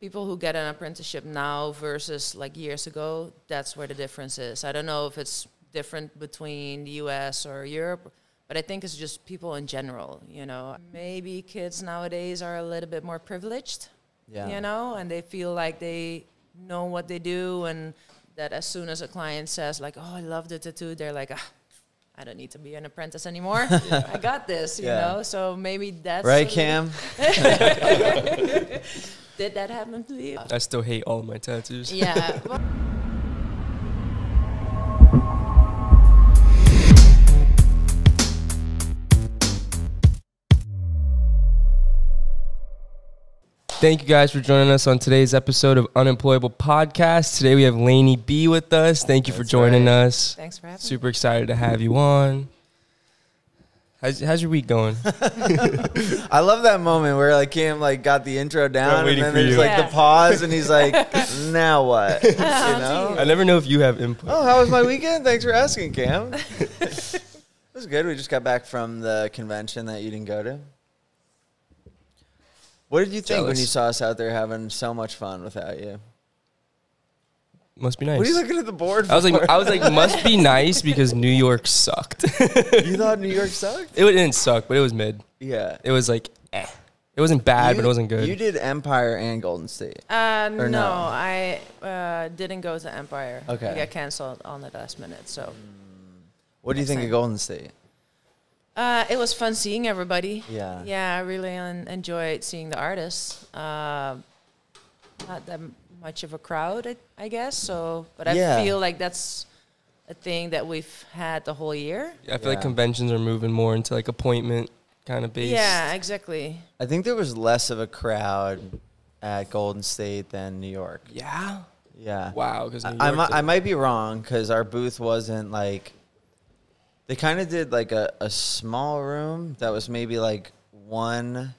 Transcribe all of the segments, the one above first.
people who get an apprenticeship now versus like years ago, that's where the difference is. I don't know if it's different between the US or Europe, but I think it's just people in general, you know. Maybe kids nowadays are a little bit more privileged, you know, and they feel like they know what they do, and that as soon as a client says like, oh, I love the tattoo, they're like, I don't need to be an apprentice anymore. I got this, you know. So maybe that's right, Cam. Did that happen to you? I still hate all of my tattoos. Yeah. Thank you guys for joining us on today's episode of Unemployable Podcast. Today we have Lainey Bee with us. Thank you for joining us. Thanks for having me. Super excited to have you on. How's your week going? I love that moment where like Cam like got the intro down and then there's like the pause and he's like, now what? You know? I never know if you have input. Oh, how was my weekend? Thanks for asking, Cam. It was good. We just got back from the convention that you didn't go to. What did you think when you saw us out there having so much fun without you? Must be nice. What are you looking at the board for? I was like, must be nice because New York sucked. You thought New York sucked? It didn't suck, but it was mid. Yeah. It was like, It wasn't bad, but it wasn't good. You did Empire and Golden State. No, I didn't go to Empire. Okay. I got canceled on the last minute. So, what do you think of Golden State? it was fun seeing everybody. Yeah. Yeah, I really enjoyed seeing the artists. Not that much of a crowd, I guess. So, but I feel like that's a thing that we've had the whole year. Yeah, I feel like conventions are moving more into like appointment kind of base. Yeah, exactly. I think there was less of a crowd at Golden State than New York. Yeah. Yeah. Wow. Because I might be wrong because our booth wasn't like. They kind of did like a small room that was maybe like one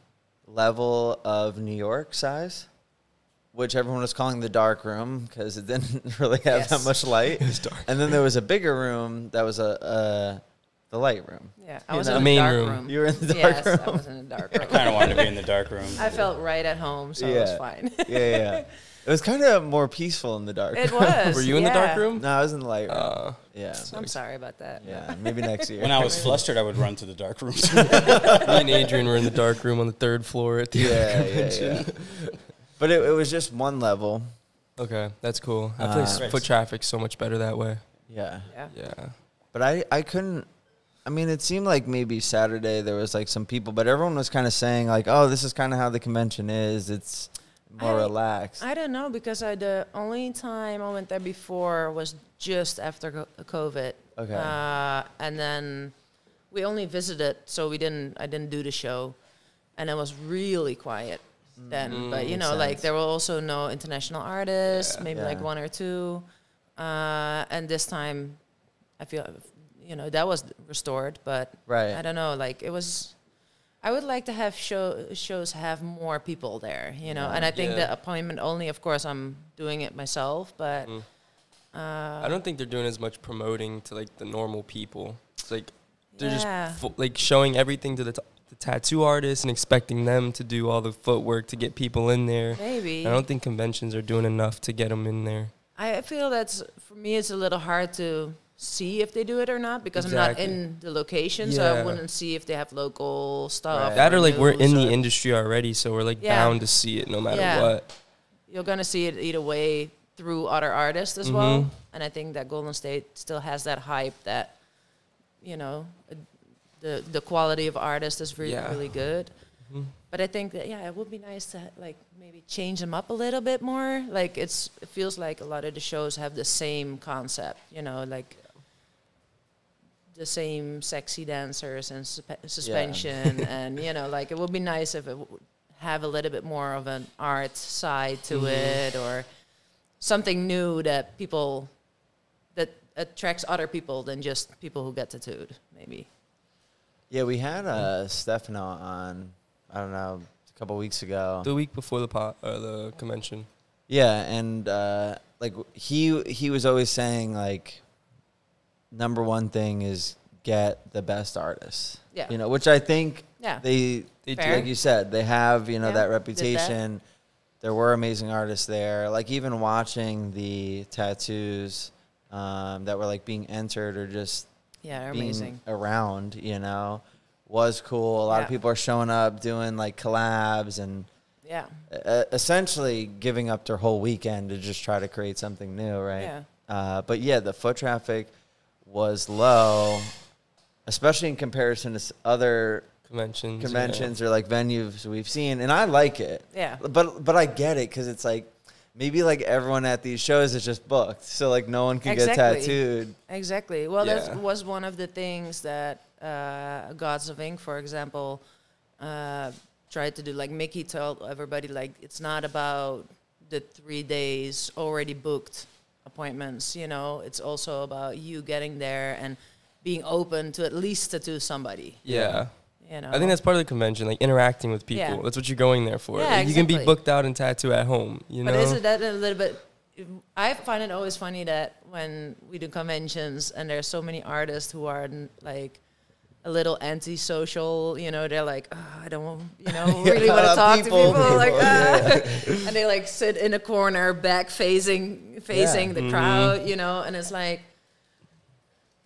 level of New York size, which everyone was calling the dark room because it didn't really have that much light. It was dark. And then there was a bigger room that was the light room. Yeah, I was in the main dark room. room. You were in the dark room? Yes, I was in the dark room. I kind of wanted to be in the dark room. I felt right at home, so it was fine. Yeah. It was kind of more peaceful in the dark room. It was. Were you in the dark room? No, I was in the light room. Yeah. I'm sorry about that. Yeah, maybe next year. When I was flustered, I would run to the dark room. Me and Adrian were in the dark room on the 3rd floor at the convention. Yeah. But it was just one level. Okay, that's cool. I feel like foot traffic's so much better that way. Yeah. Yeah. But I couldn't. I mean, it seemed like maybe Saturday there was like some people, but everyone was kind of saying like, "Oh, this is kind of how the convention is. It's more relaxed." I don't know because the only time I went there before was just after COVID. Okay. And then we only visited, so I didn't do the show, and it was really quiet then. But you know, like there were also no international artists, maybe like one or two, and this time I feel. You know, that was restored, but I don't know, like it was, I would like to have shows have more people there, you know, and I think the appointment only, of course, I'm doing it myself, but. I don't think they're doing as much promoting to like the normal people. It's like, they're just like showing everything to the tattoo artists and expecting them to do all the footwork to get people in there. Maybe. I don't think conventions are doing enough to get them in there. I feel for me, it's a little hard to see if they do it or not because I'm not in the location, so I wouldn't see if they have local stuff. That or like we're in the industry already, so we're like bound to see it no matter what. You're gonna see it either way through other artists as well, and I think that Golden State still has that hype that, you know, the quality of artists is really good. But I think that it would be nice to like maybe change them up a little bit more. Like it feels like a lot of the shows have the same concept, you know, like the same sexy dancers and suspension, and you know, like it would be nice if it would have a little bit more of an art side to it, or something new that attracts other people than just people who get tattooed, maybe. Yeah, we had Stefano on, I don't know, a couple weeks ago. The week before the convention. Yeah, and like he was always saying like, number one thing is get the best artists. Yeah. You know, which I think they like you said, they have, you know, that reputation. there were amazing artists there. Like even watching the tattoos that were like being entered or just being amazing around, you know, was cool. A lot of people are showing up doing like collabs and essentially giving up their whole weekend to just try to create something new, right? But yeah, the foot traffic was low, especially in comparison to other conventions or like venues we've seen, and I like it. But I get it because it's like maybe like everyone at these shows is just booked, so like no one can get tattooed. Exactly. Well, that was one of the things that Gods of Ink, for example, tried to do. Like Mickey told everybody, like it's not about the 3 days already booked appointments. You know, it's also about you getting there and being open to at least tattoo somebody. Yeah. You know? I think that's part of the convention, like interacting with people. Yeah. That's what you're going there for. Yeah, like, you can be booked out and tattoo at home, you know? But isn't that a little bit... I find it always funny that when we do conventions and there's so many artists who are like a little antisocial, you know, they're like, oh, I don't, you know, really want to talk to people. Like, and they like sit in a corner back facing the crowd, you know, and it's like,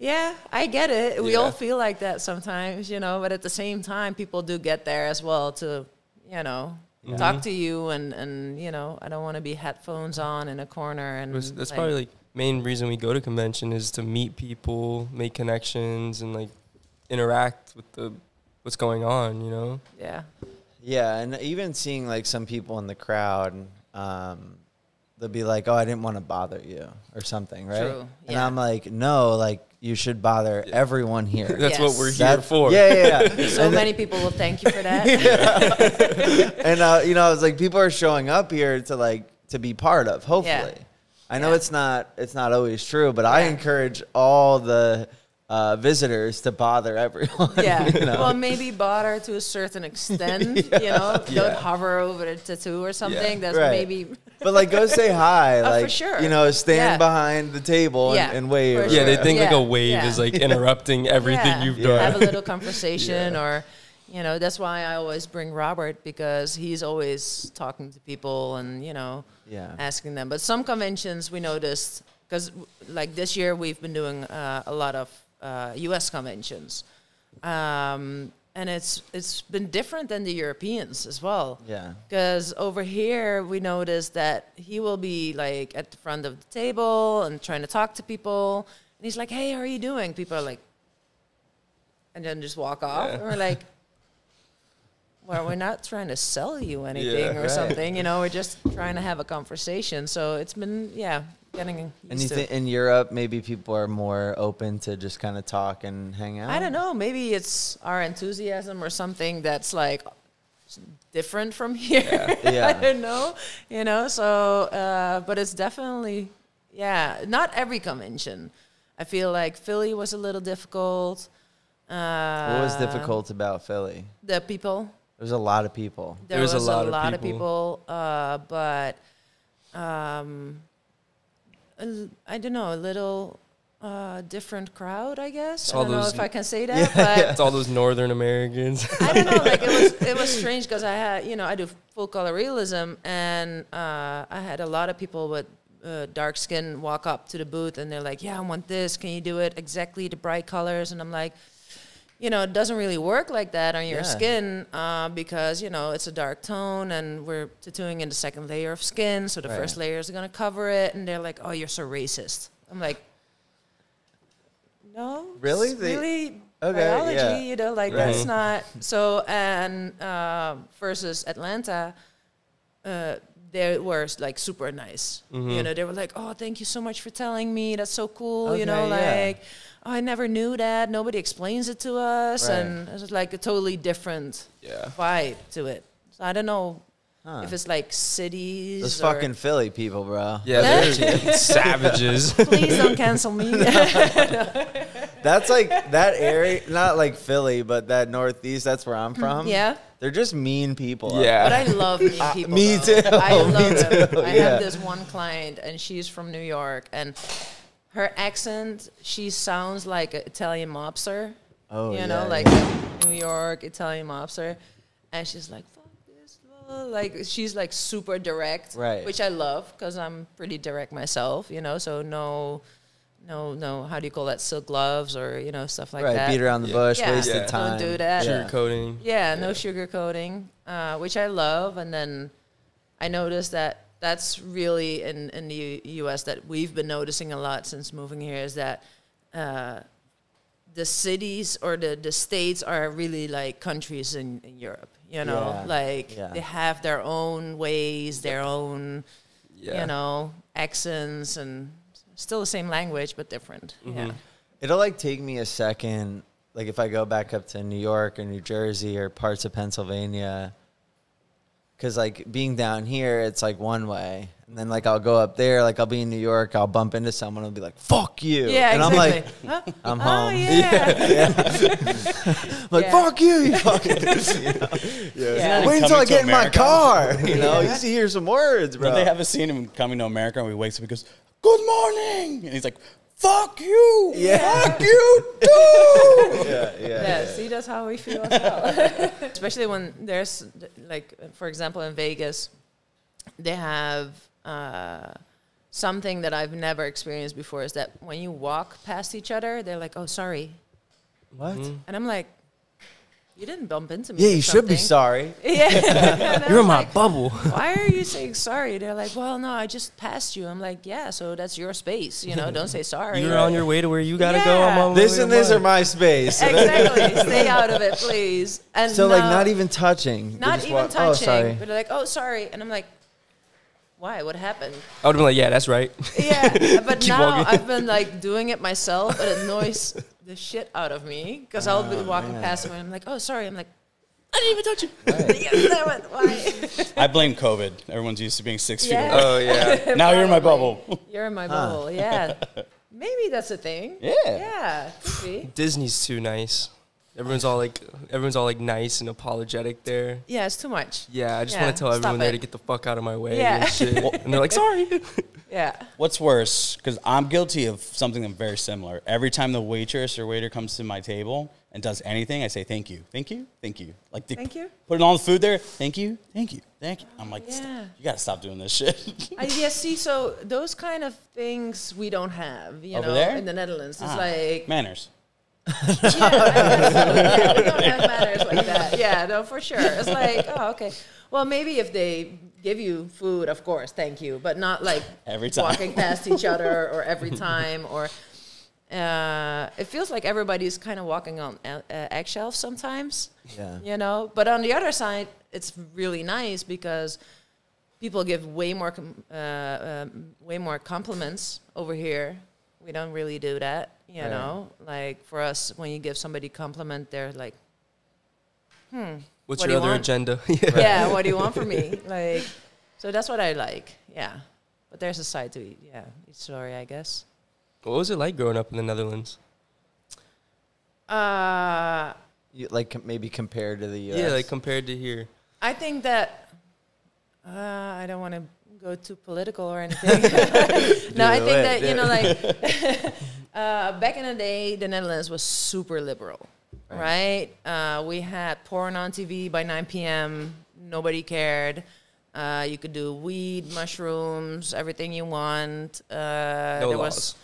yeah, I get it. We all feel like that sometimes, you know, but at the same time, people do get there as well to, you know, talk to you and, you know, I don't want to be headphones on in a corner. And that's like, probably like main reason we go to convention is to meet people, make connections, and like interact with what's going on, you know? Yeah. Yeah, and even seeing like some people in the crowd, they'll be like, oh, I didn't want to bother you or something, right? True. And I'm like, no, like you should bother everyone here. That's what we're here for. Yeah. So many people will thank you for that. And, you know, it's like people are showing up here to be part of, hopefully. I know it's not always true, but I encourage all the visitors to bother everyone. Yeah. You know? Well, maybe bother to a certain extent, you know, don't hover over the tattoo or something. That's maybe... But like, go say hi, like, for sure. you know, stand behind the table and wave. Yeah, they think like a wave is like interrupting everything you've done. Have a little conversation or, you know, that's why I always bring Robert, because he's always talking to people and, you know, asking them. But some conventions we noticed, because like this year we've been doing a lot of U.S. conventions. And it's been different than the Europeans as well. Yeah. Because over here, we noticed that he will be, like, at the front of the table and trying to talk to people. And he's like, hey, how are you doing? People are like, and then just walk off. And we're like, well, we're not trying to sell you anything or something. You know, we're just trying to have a conversation. So it's been, getting and you think in Europe maybe people are more open to just kind of talk and hang out? I don't know. Maybe it's our enthusiasm or something that's like different from here. I don't know. You know, so but it's definitely not every convention. I feel like Philly was a little difficult. What was difficult about Philly? The people. There's a lot of people. There was a lot of people, but I don't know, a little different crowd, I guess. I don't know if I can say that. But it's all those Northern Americans. I don't know. Like it was strange because I had, you know, I do full color realism, and I had a lot of people with dark skin walk up to the booth, and they're like, "Yeah, I want this. Can you do it exactly the bright colors?" And I'm like, you know, it doesn't really work like that on your skin because, you know, it's a dark tone and we're tattooing in the second layer of skin. So the first layer is going to cover it. And they're like, oh, you're so racist. I'm like, no. Really? Really biology, you know, like that's not. So, and versus Atlanta, they were like super nice. You know, they were like, oh, thank you so much for telling me. That's so cool. You know, like... Oh, I never knew that. Nobody explains it to us. And it's like a totally different vibe to it. So I don't know if it's like cities. Those fucking Philly people, bro. Yeah, they're savages. Please don't cancel me. That's like that area, not like Philly, but that Northeast, that's where I'm from. Yeah. They're just mean people. Yeah. But I love mean people. Me too. I love them. I have this one client, and she's from New York, and her accent, she sounds like an Italian mobster. Oh, you know, like a New York Italian mobster. And she's like, fuck this Like she's like super direct, right? Which I love because I'm pretty direct myself, you know. So no, how do you call that? Silk gloves or stuff like that. Beat around the bush, wasted time. Don't do that. Sugarcoating. No sugarcoating, which I love. And then I noticed that that's really in the U.S. that we've been noticing a lot since moving here is that the cities or the states are really like countries in Europe. They have their own ways, their own, accents, and still the same language, but different. Yeah. It'll like take me a second, like if I go back up to New York or New Jersey or parts of Pennsylvania, because like being down here, it's like one way. And then like I'll go up there, like I'll be in New York, I'll bump into someone who'll be like, fuck you. Yeah, and exactly. I'm like, I'm home. Like, fuck you, you fucking, Wait until I get in my car. You just hear some words, bro. Don't they have a scene of him coming to America and he wakes up and goes, good morning. And he's like, fuck you. Fuck you too. See, that's how we feel as well. Especially when there's, like, for example, in Vegas, they have something that I've never experienced before is that when you walk past each other, they're like, oh, sorry. What? And I'm like, you didn't bump into me. Yeah, you should be sorry. You're in my bubble. Why are you saying sorry? They're like, well, no, I just passed you. I'm like, yeah, so that's your space. Don't say sorry. You're on your way to where you gotta go. I'm on this and this are my space. Exactly. Stay out of it, please. And so, like, not even touching. Not even touching. Oh, sorry. But they're like, oh, sorry. And I'm like, why? What happened? I would have been like, yeah, that's right. Yeah, but now I've been like doing it myself, and it annoys the shit out of me because I'll be walking past them and I'm like, oh, sorry. I'm like, I didn't even touch you. Right. Why? I blame COVID. Everyone's used to being 6 feet away. Oh, yeah. Now you're in my bubble. You're in my bubble, yeah. Maybe that's a thing. Yeah. Could be. Disney's too nice. Everyone's all like nice and apologetic there. Yeah, it's too much. Yeah, I just want to tell everyone there to get the fuck out of my way. Yeah. And shit. And they're like, sorry. Yeah. What's worse, because I'm guilty of something very similar. Every time the waitress or waiter comes to my table and does anything, I say, thank you, thank you, thank you. Like, thank you? Putting all the food there, thank you, thank you, thank you. I'm like, yeah. You got to stop doing this shit. See, so those kind of things we don't have, Over there? in the Netherlands. It's like... Manners. We don't have manners like that. Yeah, no, for sure. It's like, oh, okay. Well, maybe if they give you food, of course, thank you, but not like every time walking past each other or every time. Or it feels like everybody's kind of walking on eggshells sometimes. Yeah. But on the other side, it's really nice because people give way more compliments over here. We don't really do that. You know, like for us, when you give somebody a compliment, they're like, what's your other agenda? Yeah, what do you want from me? Like, so that's what I like. Yeah. But there's a side to each story, I guess. What was it like growing up in the Netherlands? Maybe compared to the U.S.? Yeah, like compared to here. I think that, I don't want to go too political or anything. No, I think that, back in the day, the Netherlands was super liberal, right? We had porn on TV by 9 p.m. Nobody cared. You could do weed, mushrooms, everything you want. There was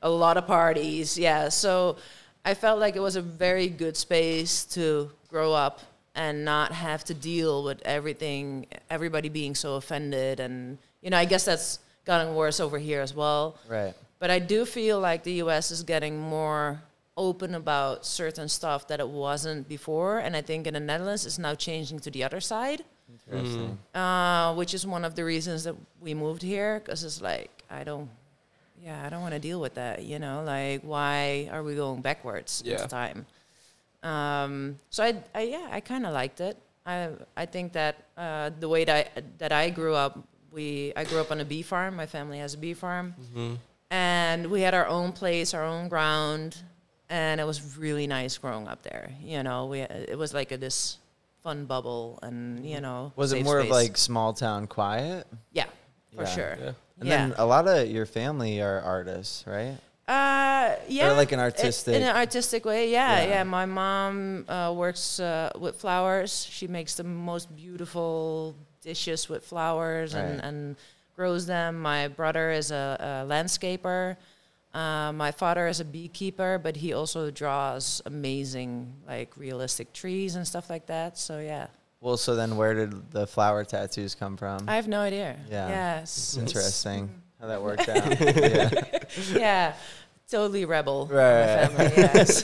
a lot of parties. Yeah, so I felt like it was a very good space to grow up and not have to deal with everybody being so offended. And, I guess that's gotten worse over here as well. Right. But I do feel like the U.S. is getting more open about certain stuff that it wasn't before. And I think in the Netherlands, it's now changing to the other side. Interesting. Which is one of the reasons that we moved here. Because it's like, I don't want to deal with that, Like, why are we going backwards this time? So I kind of liked it. I think that the way that I grew up, I grew up on a bee farm. My family has a bee farm. Mm-hmm. And we had our own place, our own ground, and it was really nice growing up there. It was like this fun bubble, and Was it more of like small town quiet? Yeah, for sure. Yeah. And then a lot of your family are artists, right? Yeah. Or like an artistic... In an artistic way, yeah. My mom works with flowers. She makes the most beautiful dishes with flowers and grows them. My brother is a landscaper. My father is a beekeeper, but he also draws amazing, like, realistic trees and stuff like that. So, yeah. Well, so then where did the flower tattoos come from? I have no idea. Yeah. Yes. It's interesting how that worked out. Yeah. Yeah. Totally rebel. Right. Family, yes.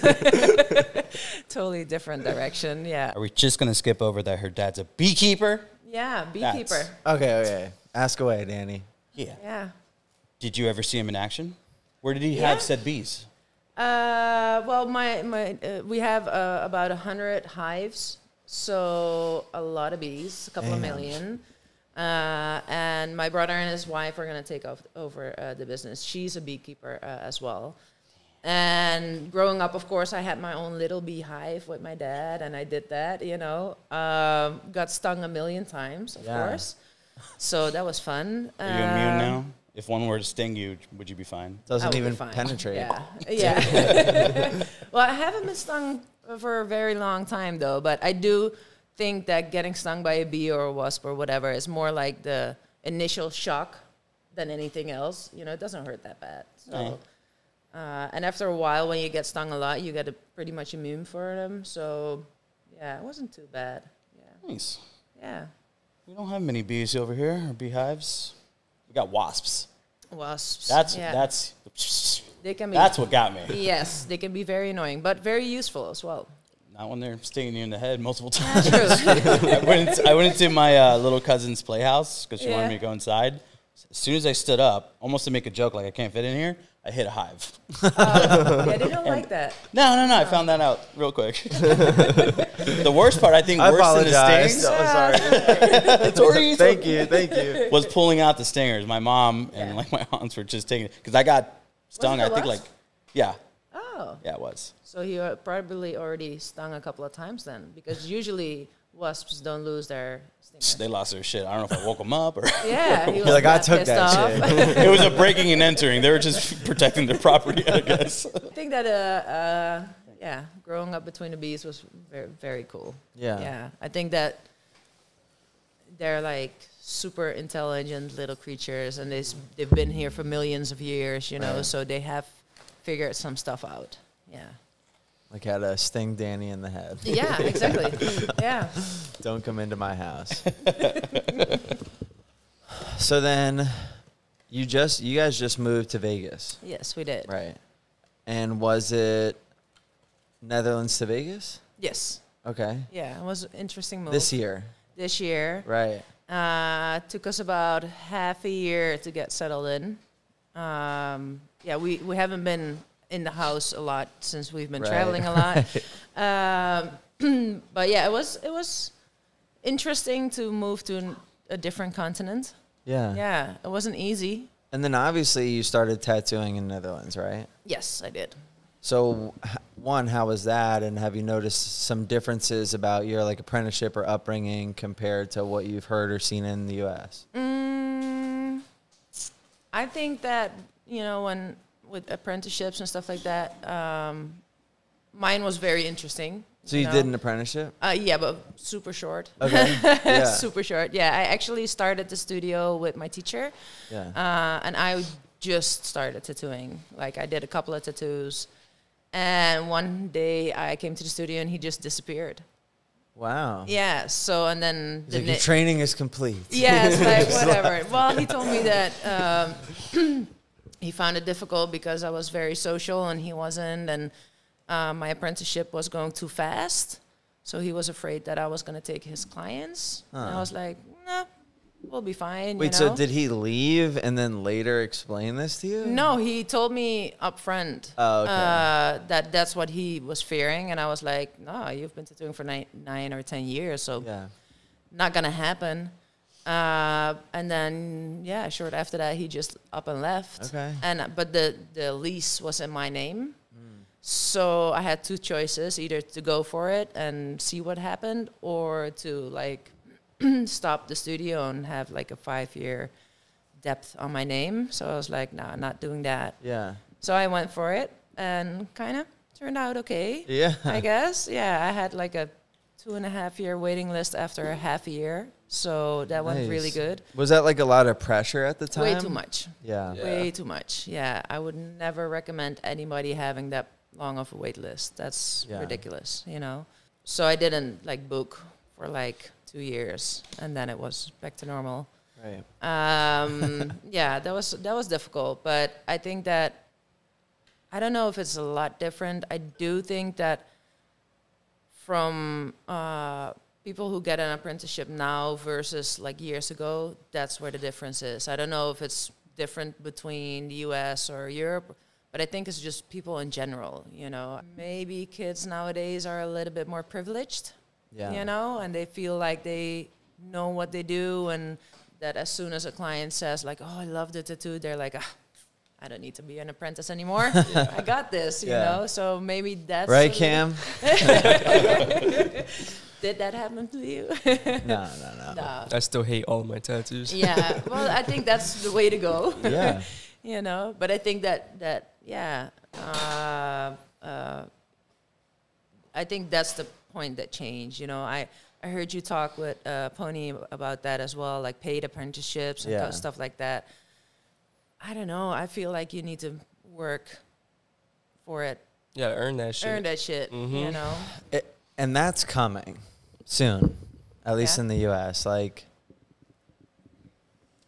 Totally different direction. Yeah. Are we just going to skip over that her dad's a beekeeper? Yeah, beekeeper. Okay. Ask away, Danny. Yeah. Yeah. Did you ever see him in action? Where did he have said bees? Well, we have about 100 hives, so a lot of bees, a couple of million. And my brother and his wife are going to take over the business. She's a beekeeper as well. And growing up, of course, I had my own little beehive with my dad, and I did that, you know. Got stung a million times, of course. So that was fun. Are you immune now? If one were to sting you, would you be fine? Doesn't even penetrate. Yeah. Well, I haven't been stung for a very long time, though. But I do think that getting stung by a bee or a wasp or whatever is more like the initial shock than anything else. You know, it doesn't hurt that bad. So, and after a while, when you get stung a lot, you get pretty much immune for them. So, yeah, it wasn't too bad. Yeah. Nice. Yeah. We don't have many bees over here, or beehives. We got wasps. Wasps. They can be. That's what got me. Yes, they can be very annoying, but very useful as well. Not when they're stinging you in the head multiple times. True. I went into my little cousin's playhouse because she wanted me to go inside. As soon as I stood up, almost to make a joke like I can't fit in here, I hit a hive. Yeah, they don't like that. No. I found that out real quick. The worst part, I think, worse than the stings. Sorry. Thank you. Was pulling out the stingers. My mom and like my aunts were just taking it because I got stung. I think Oh. Yeah, it was. So he probably already stung a couple of times then, because usually wasps don't lose their stingers. They lost their shit. I don't know if I woke them up or. Yeah, he was like, I took that shit. It was a breaking and entering. They were just protecting their property, I guess. I think that growing up between the bees was very, very cool. Yeah, I think that they're like super intelligent little creatures, and they've been here for millions of years, you know, so they have figured some stuff out. Yeah. Like how to sting Danny in the head. Yeah, exactly. Yeah. Don't come into my house. So then you guys just moved to Vegas. Yes, we did. Right. And was it Netherlands to Vegas? Yes. Okay. Yeah, it was an interesting move. This year. Right. Took us about half a year to get settled in. We haven't been in the house a lot since we've been traveling a lot. But yeah, it was interesting to move to a different continent. Yeah. Yeah, it wasn't easy. And then obviously you started tattooing in Netherlands, right? Yes, I did. So one, how was that? And have you noticed some differences about your like apprenticeship or upbringing compared to what you've heard or seen in the U.S.? I think that, you know, with apprenticeships and stuff like that, mine was very interesting. So you did an apprenticeship? Yeah, but super short. Okay. Yeah. Super short. Yeah, I actually started the studio with my teacher. Yeah. And I just started tattooing. Like, I did a couple of tattoos. And one day I came to the studio and he just disappeared. Wow. Yeah, so, and then... Your training is complete. Yeah, it's like, whatever. Well, he told me that he found it difficult because I was very social and he wasn't, and my apprenticeship was going too fast, so he was afraid that I was going to take his clients. And I was like, nah, we'll be fine. Wait, so did he leave and then later explain this to you? No, he told me up front that's what he was fearing, and I was like, no, you've been tattooing for 9 or 10 years, so not going to happen. And then, short after that, he just up and left. Okay. But the lease was in my name. So I had two choices, either to go for it and see what happened, or to like stop the studio and have like a 5-year depth on my name. So I was like, nah, I'm not doing that. Yeah. So I went for it and kind of turned out okay. Yeah. I guess. Yeah, I had like a 2.5 year waiting list after a half a year. So that went really good. Was that like a lot of pressure at the time? Way too much. Yeah. Way too much. Yeah. I would never recommend anybody having that long of a wait list. That's ridiculous, you know? So I didn't like book for like 2 years, and then it was back to normal. Right. Yeah, that was difficult, but I think that, I don't know if it's a lot different. I do think that from people who get an apprenticeship now versus like years ago, that's where the difference is. I don't know if it's different between the US or Europe, but I think it's just people in general, you know. Maybe kids nowadays are a little bit more privileged, you know, and they feel like they know what they do, and that as soon as a client says like, oh, I love the tattoo, they're like, I don't need to be an apprentice anymore. I got this, you know. So maybe that's right, Cam. Did that happen to you? No. I still hate all of my tattoos. Yeah, well, I think that's the way to go. Yeah. You know, but I think that I think that's the point that changed. You know, I heard you talk with Pony about that as well, like paid apprenticeships and stuff like that. I don't know. I feel like you need to work for it. Yeah, earn that shit. Earn that shit, you know. And that's coming soon, at least in the U.S. Like,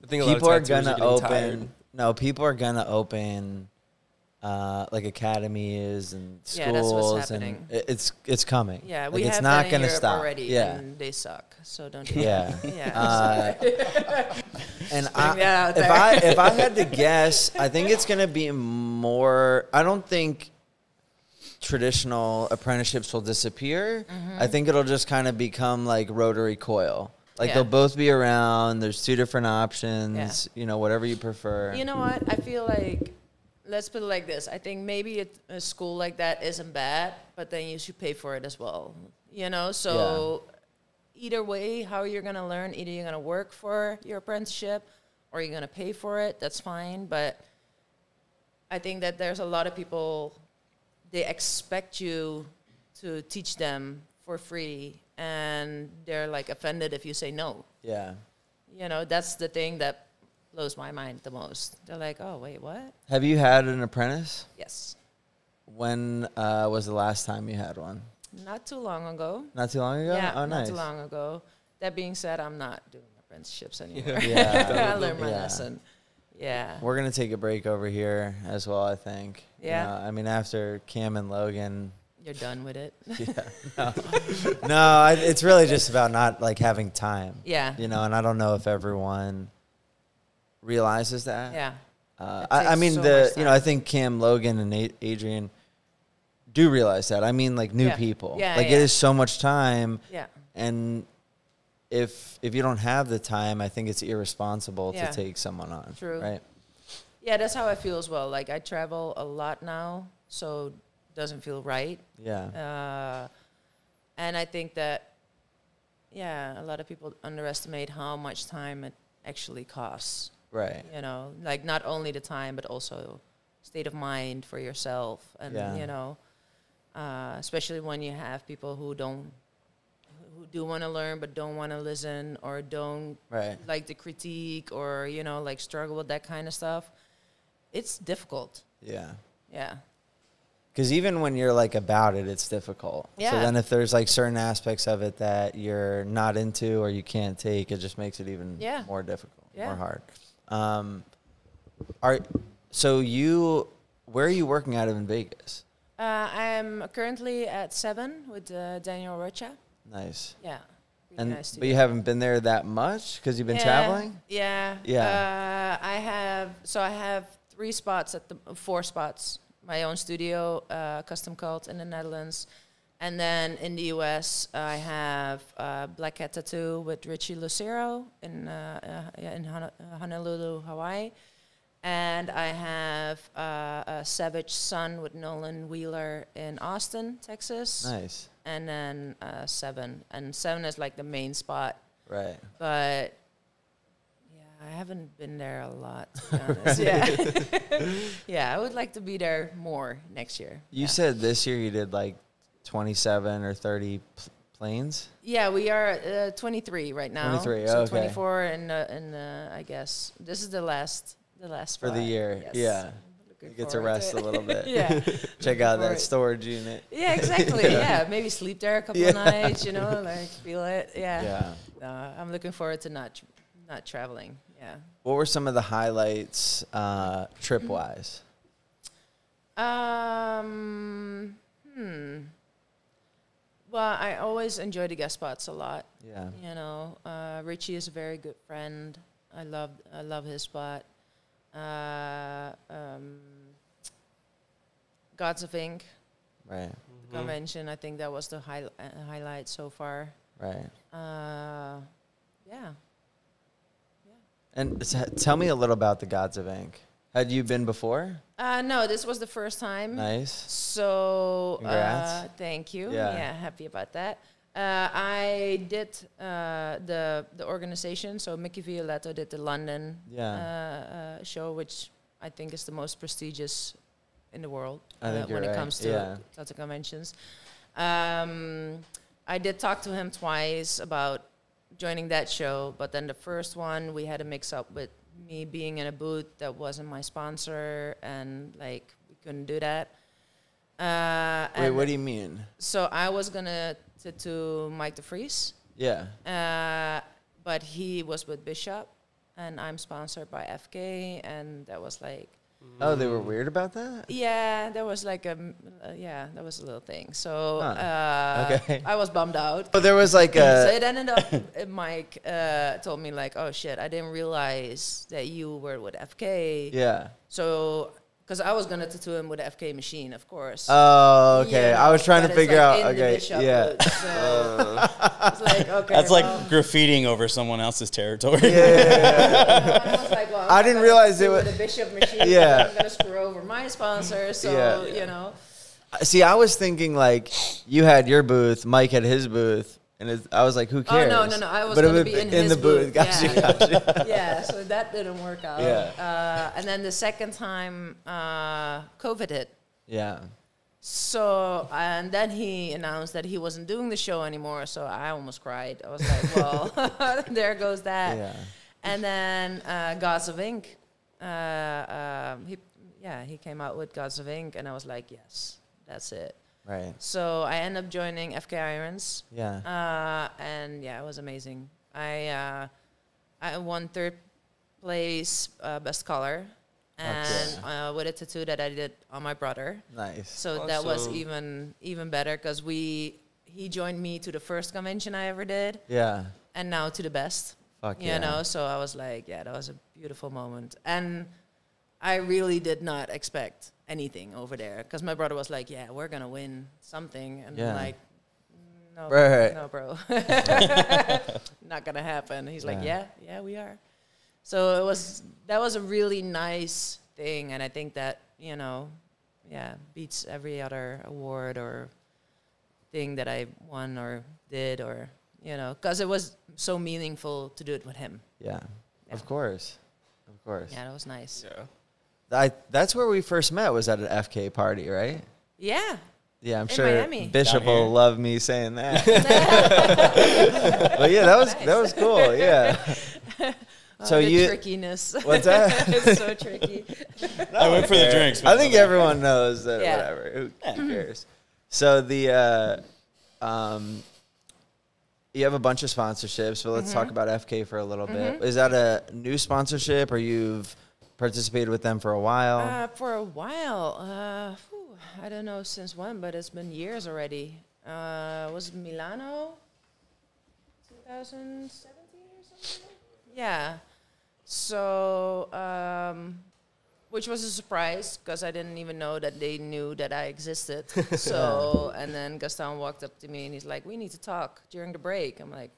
I think people are gonna open. No, people are gonna open, like academies and schools. Yeah, that's what's happening. And it's coming. Yeah, like, we it's have not that in gonna Europe stop already, and they suck. So don't do that. And if I had to guess, I think it's gonna be more. I don't think traditional apprenticeships will disappear. I think it'll just kind of become like rotary coil. Like they'll both be around. There's 2 different options. You know, whatever you prefer. You know what? I feel like, let's put it like this. I think maybe a school like that isn't bad, but then you should pay for it as well. You know, so either way, how you're going to learn, either you're going to work for your apprenticeship or you're going to pay for it, that's fine. But I think that there's a lot of people, they expect you to teach them for free, and they're like offended if you say no. Yeah. You know, that's the thing that blows my mind the most. They're like, oh, wait, what? Have you had an apprentice? Yes. When was the last time you had one? Not too long ago. Not too long ago? Yeah, oh, nice. not too long ago. That being said, I'm not doing apprenticeships anymore. Yeah. I learned my lesson. Yeah. We're going to take a break over here as well, I think. Yeah. You know, I mean, after Cam and Logan. You're done with it. No, it's really just about not, like, having time. Yeah. You know, and I don't know if everyone realizes that. Yeah. I mean, so you know, I think Cam, Logan, and Adrian do realize that. I mean, like, new people. Yeah, like, it is so much time. Yeah. And if you don't have the time, I think it's irresponsible to take someone on. True. Right? Yeah, that's how I feel as well. Like, I travel a lot now, so it doesn't feel right. Yeah. And I think that, a lot of people underestimate how much time it actually costs. Right. You know, like, not only the time, but also state of mind for yourself. And, you know, especially when you have people who do want to learn but don't want to listen, or don't like the critique, or, you know, like, struggle with that kind of stuff. It's difficult. Yeah. Yeah. Because even when you're, like, about it, it's difficult. Yeah. So then if there's, like, certain aspects of it that you're not into or you can't take, it just makes it even more difficult, more hard. Where are you working out of in Vegas? I'm currently at 7 with Daniel Rocha. Nice. Yeah. And nice but you haven't been there that much because you've been traveling? Yeah. Yeah. I have 4 spots. My own studio, custom cult in the Netherlands. And then in the US, I have Black Cat Tattoo with Richie Lucero in Honolulu, Hawaii. And I have a Savage Sun with Nolan Wheeler in Austin, Texas. Nice. And then 7. And 7 is like the main spot. Right. But I haven't been there a lot, to be honest. Yeah, I would like to be there more next year. You said this year you did like 27 or 30 planes? Yeah, we are 23 right now. 23, so okay. 24, and I guess this is the last for the year. Yes. Yeah. You get to rest a little bit. Yeah. Check out that storage unit. Yeah, exactly. Yeah, maybe sleep there a couple of nights, you know, like feel it. Yeah. I'm looking forward to not traveling. Yeah. What were some of the highlights trip-wise? Well, I always enjoy the guest spots a lot. Yeah. You know, Richie is a very good friend. I love his spot. Gods of Ink. Right. The convention, I think that was the highlight so far. Right. Yeah. And tell me a little about the Gods of Ink. Had you been before? No, this was the first time. Nice. So, congrats. Thank you. Yeah, happy about that. I did the organization. So Mickey Violetto did the London show, which I think is the most prestigious in the world when it comes to tattoo conventions. I did talk to him twice about joining that show, but then the first one we had a mix-up with me being in a booth that wasn't my sponsor, and like we couldn't do that. Wait, what do you mean? So I was gonna tattoo Mike DeFries. Yeah. But he was with Bishop, and I'm sponsored by FK, and that was like. Oh, they were weird about that? Yeah, there was like that was a little thing. So okay. I was bummed out. But there was like so it ended up, Mike told me like, oh shit, I didn't realize that you were with FK. Yeah. So, because I was going to tattoo him with the FK machine, of course. Oh, okay. I was trying to figure out. Okay. Yeah. So it's like, okay. That's like graffitiing over someone else's territory. Yeah. I was like, well, I didn't realize it was the Bishop machine. Yeah. I'm going to screw over my sponsor. So, you know. See, I was thinking like you had your booth, Mike had his booth. And I was like, who cares? Oh, no. I was going to be in his booth. Gotcha. Yeah, so that didn't work out. Yeah. And then the second time, COVID hit. Yeah. So, and then he announced that he wasn't doing the show anymore. So I almost cried. I was like, well, there goes that. Yeah. And then Gods of Ink. He came out with Gods of Ink. And I was like, yes, that's it. Right. So I ended up joining FK Irons. Yeah. And yeah, it was amazing. I won third place best color, and with a tattoo that I did on my brother. Nice. So awesome. that was even better because he joined me to the first convention I ever did. Yeah. And now to the best. Fuck you know. So I was like, yeah, that was a beautiful moment, and I really did not expect anything over there because my brother was like, yeah, we're gonna win something, and I'm like, no, no, bro, not gonna happen. He's like, yeah, we are. So that was a really nice thing, and I think that beats every other award or thing that I won or did, or because it was so meaningful to do it with him. Yeah. Of course. Yeah, that was nice. Yeah. That's where we first met, was at an FK party, right? Yeah. Yeah, I'm in sure Miami. Bishop will love me saying that. But yeah, that was cool. Yeah. So the you trickiness. What's that? It's so tricky. I went for the drinks. I think everyone knows that. Yeah. Whatever. Who cares? So you have a bunch of sponsorships, but let's talk about FK for a little bit. Is that a new sponsorship, or you've participated with them for a while? For a while. I don't know since when, but it's been years already. Was it Milano? 2017 or something? Yeah. So, which was a surprise because I didn't even know that they knew that I existed. So, and then Gaston walked up to me and he's like, "We need to talk during the break." I'm like,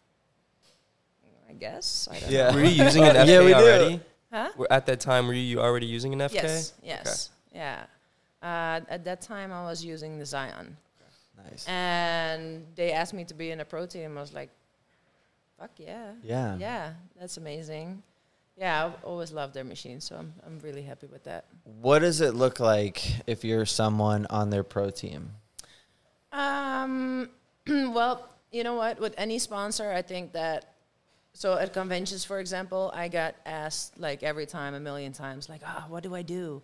I guess. I don't know. Were you using an FK already? Huh? At that time, were you already using an FK? Yes. Okay. Yeah. At that time, I was using the Zion. Nice. And they asked me to be in a pro team. I was like, fuck yeah. Yeah. Yeah, that's amazing. Yeah, I've always loved their machines, so I'm really happy with that. What does it look like if you're someone on their pro team? Well, You know what? With any sponsor, I think that, so at conventions, for example, I got asked like every time, a million times, like, what do I do?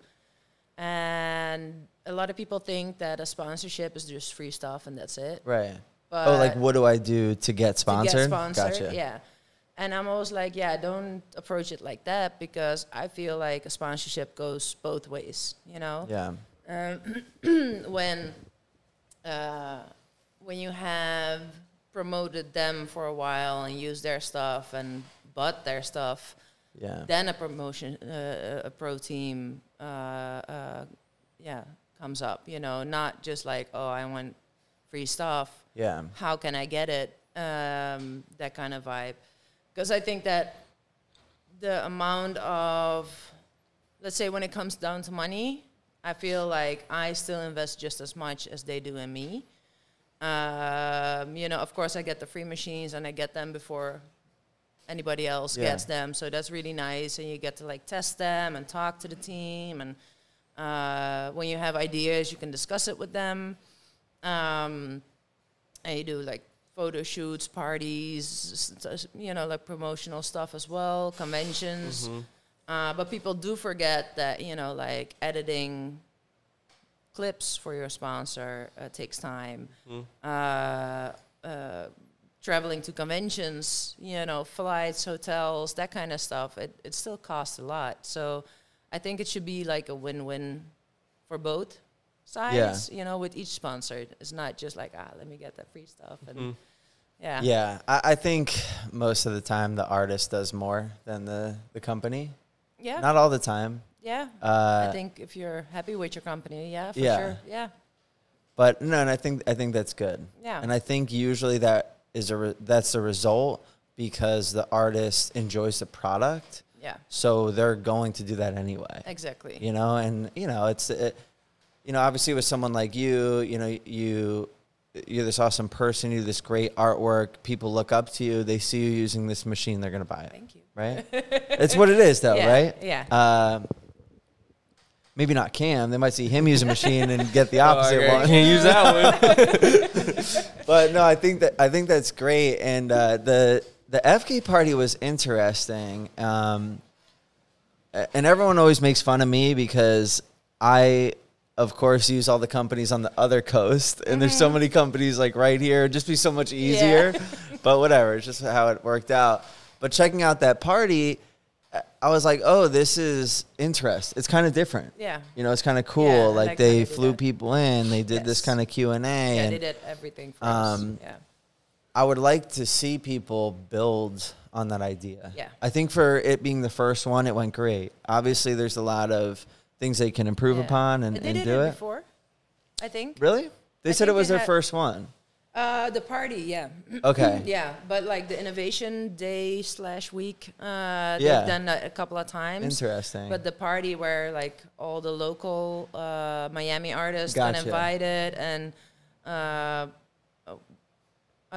And a lot of people think that a sponsorship is just free stuff and that's it. Right. But like, what do I do to get sponsored? To get sponsored, gotcha. yeah. And I'm always like, don't approach it like that, because I feel like a sponsorship goes both ways, you know? Yeah. When you have promoted them for a while and used their stuff and bought their stuff, then a promotion, a pro team, comes up, you know, not just like, I want free stuff. Yeah. How can I get it? That kind of vibe. Because I think that the amount of, let's say when it comes down to money, I feel like I still invest just as much as they do in me. You know, of course I get the free machines and I get them before anybody else gets them. So that's really nice. And you get to like test them and talk to the team. And when you have ideas, you can discuss it with them. And you do like photo shoots, parties, you know, like promotional stuff as well, conventions. But people do forget that, you know, like editing clips for your sponsor takes time. Traveling to conventions, you know, flights, hotels, that kind of stuff, it still costs a lot. So I think it should be like a win-win for both sides, you know, with each sponsor. It's not just like, let me get that free stuff. And Yeah, I think most of the time the artist does more than the company. Yeah. Not all the time. Yeah. I think if you're happy with your company, for sure. Yeah. But no, and I think that's good. Yeah. And I think usually that's the result because the artist enjoys the product. Yeah. So they're going to do that anyway. Exactly. You know, and you know, you know, obviously with someone like you, you know, you're this awesome person, you do this great artwork, people look up to you, they see you using this machine, they're going to buy it. Thank you. Right? It's what it is though, right? Yeah. Maybe not Cam. They might see him use a machine and get the opposite one. Can't use that one. But no, I think that's great. And the FK party was interesting. And everyone always makes fun of me because I, of course, use all the companies on the other coast, and there's so many companies like right here. It'd just be so much easier. But whatever, it's just how it worked out. But checking out that party, I was like, oh, this is interesting. It's kind of different. Yeah. You know, it's kind of cool. Yeah, like they flew people in. They did this kind of Q&A. Yeah, they did everything for us. Yeah. I would like to see people build on that idea. Yeah. I think for it being the first one, it went great. Obviously, there's a lot of things they can improve upon and they did do it. Before, I think. Really? They said it was their first one. The party, yeah. Okay. Yeah, but like the innovation day / week, they've done that a couple of times. Interesting. But the party where like all the local Miami artists got invited, and us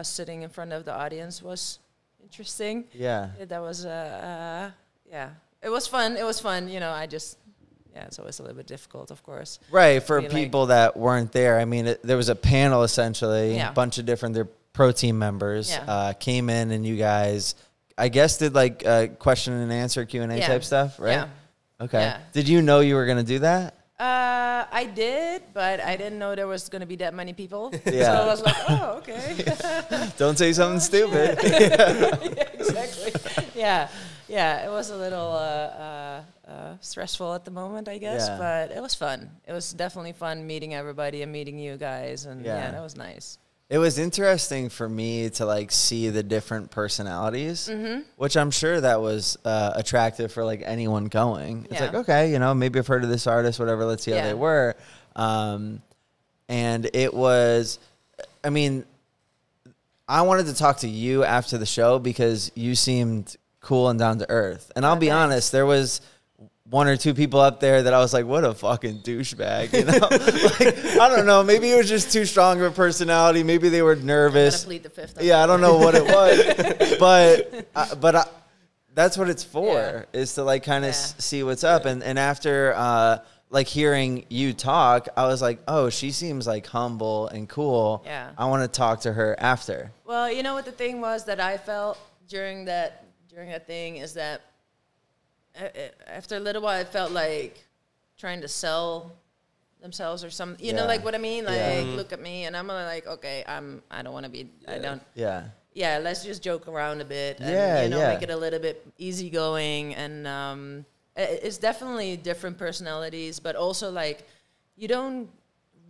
sitting in front of the audience was interesting. Yeah. That was it was fun. It was fun. You know, it's always a little bit difficult, of course. Right, for people that weren't there. I mean, there was a panel, essentially, a bunch of different pro team members came in, and you guys, I guess, did like question and answer Q&A type stuff, right? Yeah. Okay. Yeah. Did you know you were going to do that? I did, but I didn't know there was going to be that many people. Yeah. So I was like, oh, okay. Don't say something stupid. Exactly. Yeah, it was a little stressful at the moment, I guess, but it was fun. It was definitely fun meeting everybody and meeting you guys, and that was nice. It was interesting for me to like see the different personalities, which I'm sure that was attractive for like anyone going. It's like, okay, you know, maybe I've heard of this artist, whatever, let's see how they were. And it was, I mean, I wanted to talk to you after the show because you seemed cool and down to earth. And I'll be honest, there was one or two people up there that I was like, what a fucking douchebag, you know? Like, I don't know. Maybe it was just too strong of a personality. Maybe they were nervous. Plead the fifth. Yeah, I don't know what it was. but that's what it's for, is to like kind of see what's up. And after like hearing you talk, I was like, oh, she seems like humble and cool. Yeah. I want to talk to her after. Well, you know what the thing was that I felt during that thing is that after a little while, it felt like trying to sell themselves or something. You know, like what I mean? Like, look at me, and I'm like, okay, I don't want to be. I don't. Yeah. Yeah. Let's just joke around a bit. And, you know, make it a little bit easygoing and. It's definitely different personalities, but also like you don't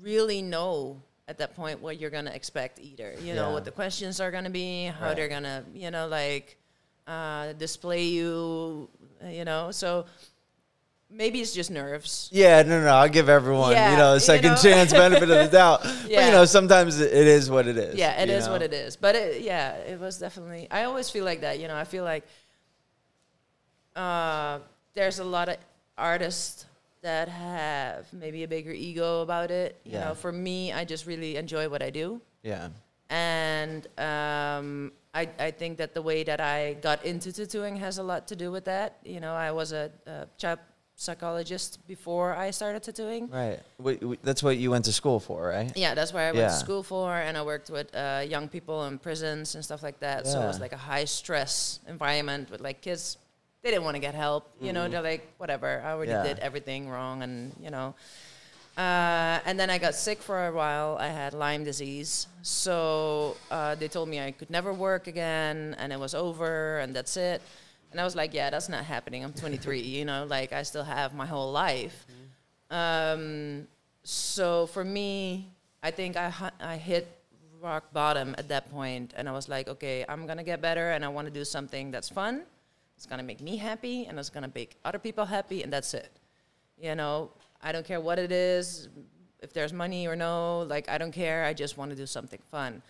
really know at that point what you're gonna expect either. You know what the questions are gonna be, how they're gonna, you know, like display you, you know. So maybe it's just nerves. Yeah, no, I'll give everyone, you know, a second chance, benefit of the doubt. But, you know, sometimes it is what it is. Yeah, it is what it is. But it was definitely. I always feel like that. You know, I feel like. There's a lot of artists that have maybe a bigger ego about it. You know, for me, I just really enjoy what I do. Yeah. And I think that the way that I got into tattooing has a lot to do with that. You know, I was a child psychologist before I started tattooing. Right. That's what you went to school for, right? Yeah, that's what I went to school for, and I worked with young people in prisons and stuff like that. So it was like a high stress environment with like kids. They didn't want to get help, you know. They're like, whatever, I already did everything wrong, and you know. And then I got sick for a while. I had Lyme disease, so they told me I could never work again, and it was over, and that's it. And I was like, yeah, that's not happening. I'm 23, you know, like I still have my whole life. So for me, I think I hit rock bottom at that point, and I was like, okay, I'm gonna get better, and I want to do something that's fun. It's going to make me happy, and it's going to make other people happy, and that's it. You know, I don't care what it is, if there's money or no, like, I don't care. I just want to do something fun.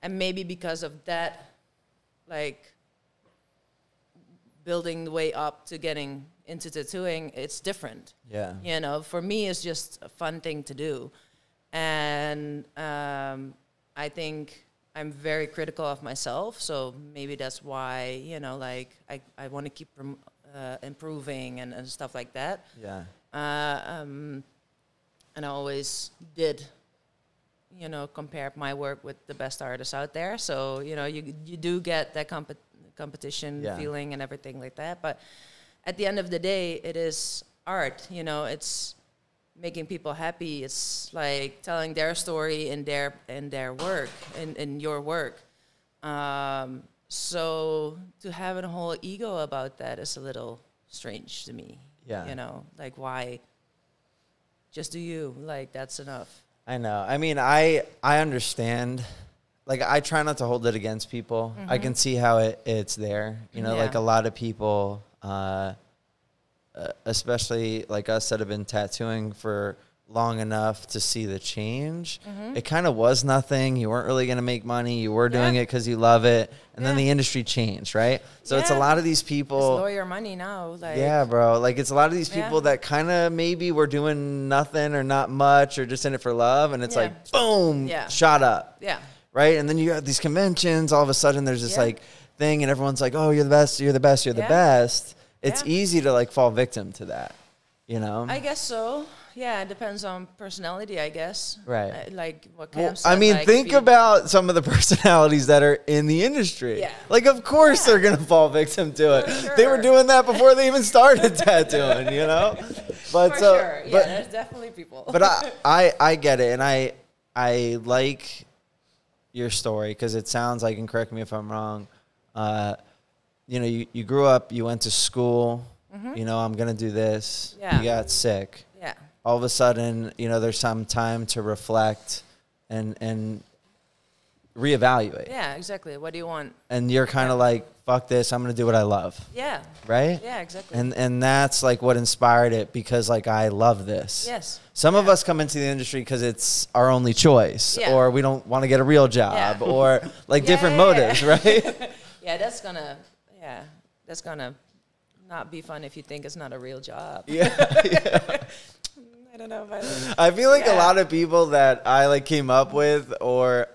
And maybe because of that, like, building the way up to getting into tattooing, it's different. Yeah. You know, for me, it's just a fun thing to do. And I think I'm very critical of myself, so maybe that's why, you know, like, I want to keep improving and stuff like that. Yeah. And I always did, you know, compare my work with the best artists out there. So, you know, you do get that competition feeling and everything like that. But at the end of the day, it is art, you know, it's making people happy. It's like telling their story in their work, in your work. So to have a whole ego about that is a little strange to me. Yeah. You know, like, why? Just do you. Like, that's enough. I know. I mean, I understand. Like, I try not to hold it against people. I can see how it's there. You know, like a lot of people... especially like us that have been tattooing for long enough to see the change. It kind of was nothing. You weren't really going to make money. You were doing it because you love it. And then the industry changed, right? So it's a lot of these people. It's lawyer money now. Like, yeah, bro. Like, it's a lot of these people that kind of maybe were doing nothing or not much or just in it for love. And it's like, boom, shot up. Yeah. Right? And then you have these conventions. All of a sudden there's this like thing and everyone's like, oh, you're the best. You're the best. You're the best. It's easy to like fall victim to that, you know? I guess so. Yeah, it depends on personality, I guess. Right. Like what I mean, like, think about some of the personalities that are in the industry. Yeah. Like, of course they're going to fall victim to it. Sure. They were doing that before they even started tattooing, you know? But For sure. Yeah, there's definitely people. But I get it, and I like your story because it sounds like, and correct me if I'm wrong, you know, you grew up, you went to school, you know, I'm going to do this. Yeah. You got sick. Yeah. All of a sudden, you know, there's some time to reflect and reevaluate. Yeah, exactly. What do you want? And you're kind of like, fuck this, I'm going to do what I love. Yeah. Right? Yeah, exactly. And that's like what inspired it because like I love this. Yes. Some of us come into the industry because it's our only choice or we don't want to get a real job or like different motives, right? Yeah, that's gonna not be fun if you think it's not a real job. Yeah. I don't don't know if I like. I feel like a lot of people that I like came up with or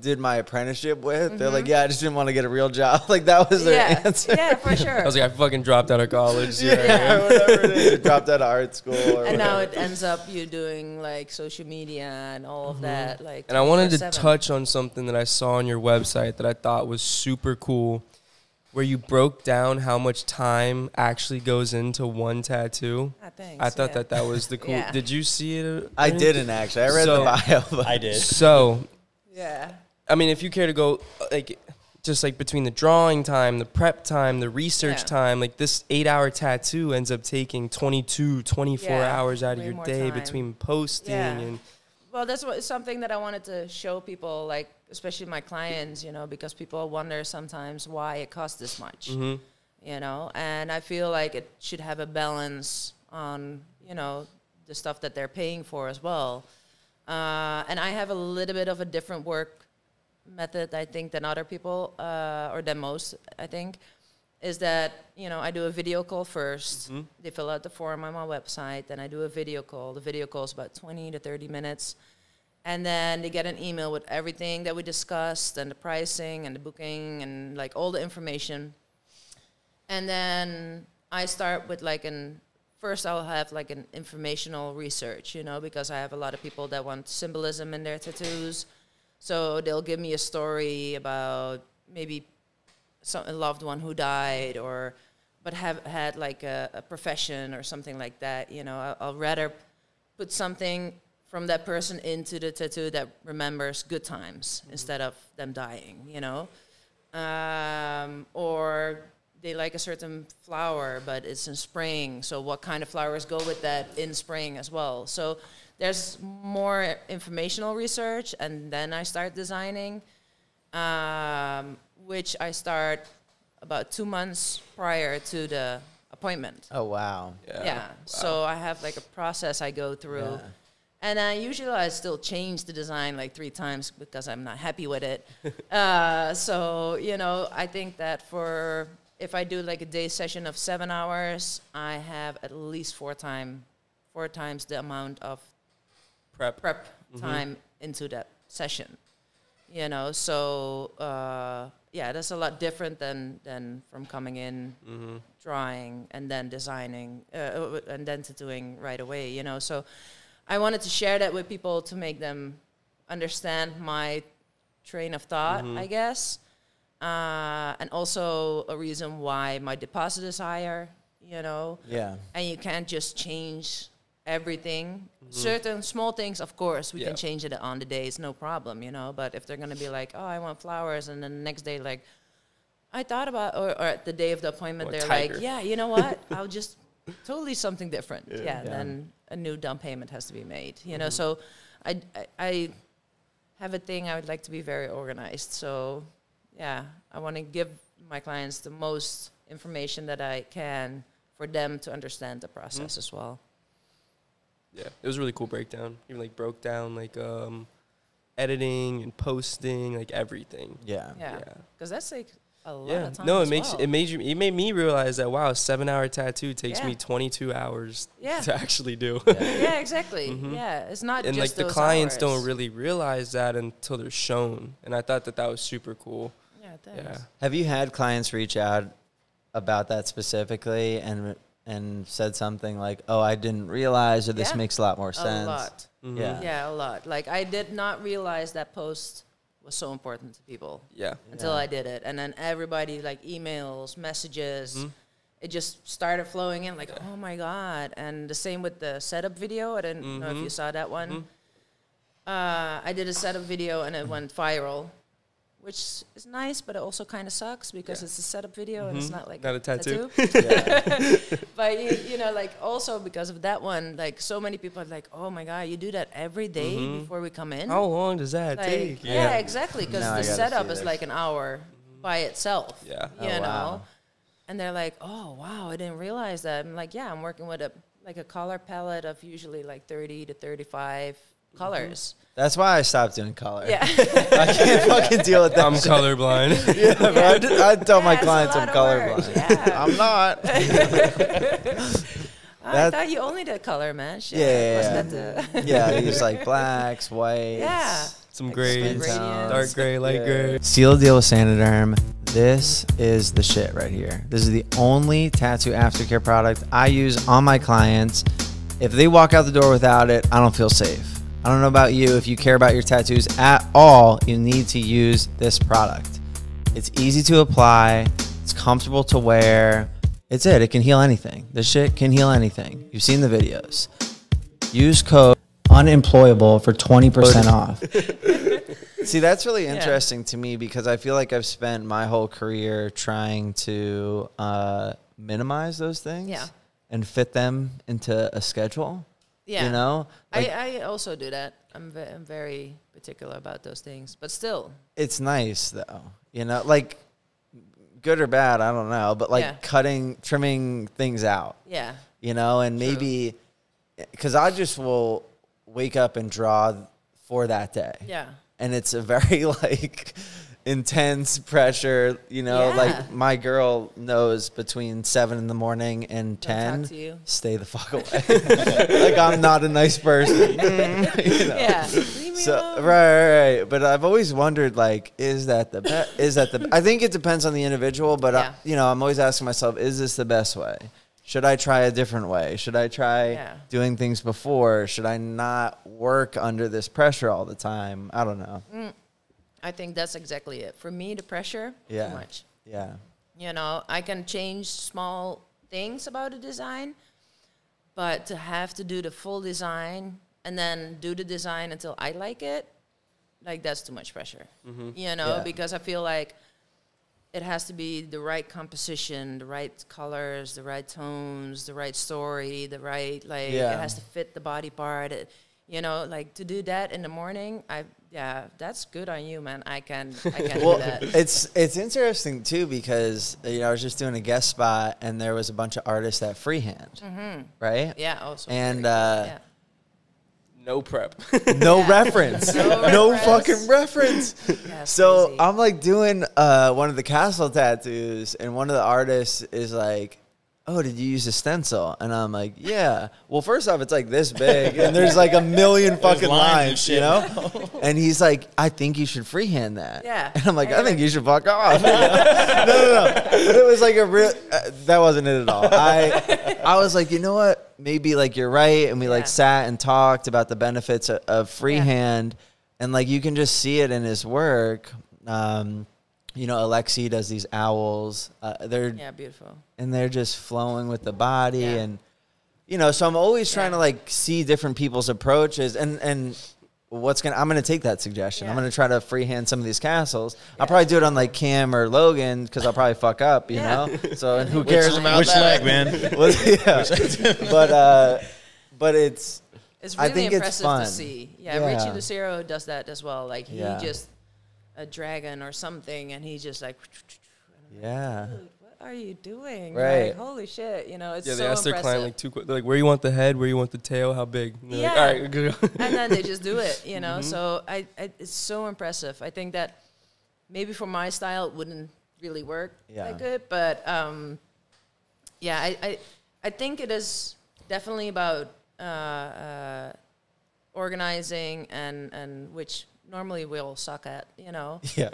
did my apprenticeship with, they're like, yeah, I just didn't want to get a real job. Like that was their answer. Yeah, for sure. I was like, I fucking dropped out of college. Yeah, whatever it is. Dropped out of art school. Or and whatever. now it ends up you doing like social media and all of that. Like, and I wanted to touch on something that I saw on your website that I thought was super cool, where you broke down how much time actually goes into one tattoo. I thought that was the cool. Yeah. Did you see it? I didn't actually. I read the bio. But I did. So, yeah. I mean, if you care to go, like, just like between the drawing time, the prep time, the research time, like this 8-hour tattoo ends up taking 22, 24 hours out of your day between posting and. Well, that's something that I wanted to show people, like, especially my clients, you know, because people wonder sometimes why it costs this much, you know, and I feel like it should have a balance on, you know, the stuff that they're paying for as well. And I have a little bit of a different work method, I think, than other people, or than most, I think, is that, you know, I do a video call first. They fill out the form on my website, then I do a video call. The video call is about 20 to 30 minutes. And then they get an email with everything that we discussed and the pricing and the booking and like all the information. And then I start with like first I'll have like an informational research, you know, because I have a lot of people that want symbolism in their tattoos. So they'll give me a story about maybe a loved one who died but have had like a profession or something like that, you know. I'll rather put something from that person into the tattoo that remembers good times instead of them dying, you know. Or they like a certain flower, but it's in spring, so what kind of flowers go with that in spring as well. So there's more informational research, and then I start designing, which I start about 2 months prior to the appointment. Oh, wow. Yeah. Wow. So I have like a process I go through. Yeah. And usually I still change the design like 3 times because I'm not happy with it. So, you know, I think that if I do like a day session of 7 hours, I have at least 4 times the amount of prep time into that session. You know, so yeah, that's a lot different than from coming in, drawing, and then designing, and then tattooing right away, you know. So I wanted to share that with people to make them understand my train of thought, I guess. And also a reason why my deposit is higher, you know. Yeah. And you can't just change everything. Certain small things, of course, we can change it on the day. It's no problem, you know. But if they're going to be like, oh, I want flowers, and then the next day, like, I thought about, or at the day of the appointment, they're like, yeah, you know what? I'll just totally something different. Then a new down payment has to be made, you know. So I have a thing. I would like to be very organized. So, yeah, I want to give my clients the most information that I can for them to understand the process as well. Yeah, it was a really cool breakdown. You like broke down like editing and posting, like everything. Yeah. Because that's like a lot of time. No, it made me realize that wow, a 7-hour tattoo takes me 22 hours to actually do. Yeah, exactly. Yeah, it's not and just like the clients don't really realize that until they're shown, and I thought that was super cool. Yeah, thanks. Yeah. Have you had clients reach out about that specifically and said something like, oh, I didn't realize, or this makes a lot more sense? A lot. Yeah, a lot. Like, I did not realize that post was so important to people. Until I did it. And then everybody, like, emails, messages, it just started flowing in, like, oh, my God. And the same with the setup video. I didn't know if you saw that one. I did a setup video, and it went viral, which is nice, but it also kind of sucks because it's a setup video and it's not like a tattoo. But you know, like also because of that one, like so many people are like, "Oh my God, you do that every day before we come in? How long does that take?" Yeah, exactly. Because the setup is like an hour by itself. Yeah, you know. Wow. And they're like, "Oh wow, I didn't realize that." I'm like, "Yeah, I'm working with a color palette of usually like 30 to 35 colors." That's why I stopped doing color. Yeah. I can't fucking deal with that. I'm colorblind. I tell my clients I'm colorblind. I'm not. I thought you only did color, man. Shit. Yeah, I use like blacks, whites. Yeah. Some like grays, dark gray, light gray. Seal a deal with SANIDERM. This is the shit right here. This is the only tattoo aftercare product I use on my clients. If they walk out the door without it, I don't feel safe. I don't know about you. If you care about your tattoos at all, you need to use this product. It's easy to apply. It's comfortable to wear. It's it. It can heal anything. This shit can heal anything. You've seen the videos. Use code UNEMPLOYABLE for 20% off. See, that's really interesting to me because I feel like I've spent my whole career trying to minimize those things and fit them into a schedule. Yeah. You know? Like, I also do that. I'm very particular about those things, but still. It's nice, though. You know, like, good or bad, I don't know, but like trimming things out. Yeah. You know, and maybe, because I just will wake up and draw for that day. Yeah. And it's a very like intense pressure, you know, like my girl knows between 7 in the morning and 10, stay the fuck away. Like I'm not a nice person. You know? Yeah. So, right. But I've always wondered, like, is that the best? I think it depends on the individual, but you know, I'm always asking myself, is this the best way? Should I try a different way? Should I try doing things before? Should I not work under this pressure all the time? I don't know. I think that's exactly it. For me, the pressure, too much. Yeah. You know, I can change small things about a design, but to have to do the full design and then do the design until I like it, like that's too much pressure. You know, because I feel like it has to be the right composition, the right colors, the right tones, the right story, the right, like, it has to fit the body part. You know, like, to do that in the morning, that's good on you, man. I can do that. It's interesting, too, because, you know, I was just doing a guest spot, and there was a bunch of artists that freehand, right? Yeah, also. And, no prep. No reference. No fucking reference. Yeah, so crazy. I'm like doing one of the castle tattoos, and one of the artists is like, oh, did you use a stencil? And I'm like, yeah. Well, first off, it's like this big, and there's like a million fucking lines, you know? And he's like, I think you should freehand that. Yeah. And I'm like, I think you should fuck off. No. But it was like a real, that wasn't it at all. I was like, you know what? Maybe like you're right. And we like sat and talked about the benefits of freehand. And like you can just see it in his work. You know, Alexi does these owls. They're beautiful, and they're just flowing with the body, and you know. So I'm always trying to like see different people's approaches, and I'm gonna take that suggestion. I'm gonna try to freehand some of these castles. I'll probably do it on like Cam or Logan because I'll probably fuck up, you know. So and who cares about which leg, man? But it's really I think impressive it's fun to see. Yeah, Richie Lucero does that as well. Like he just. A dragon or something, and he's just like, yeah. Dude, what are you doing? Right. Like, holy shit, you know, it's so they ask impressive. their client like 2 questions. Like, where you want the head, where you want the tail, how big? And they're like, all right, good. And then they just do it, you know. So it's so impressive. I think that maybe for my style it wouldn't really work that good, but I think it is definitely about organizing and which. Normally we'll suck at, you know. Yeah.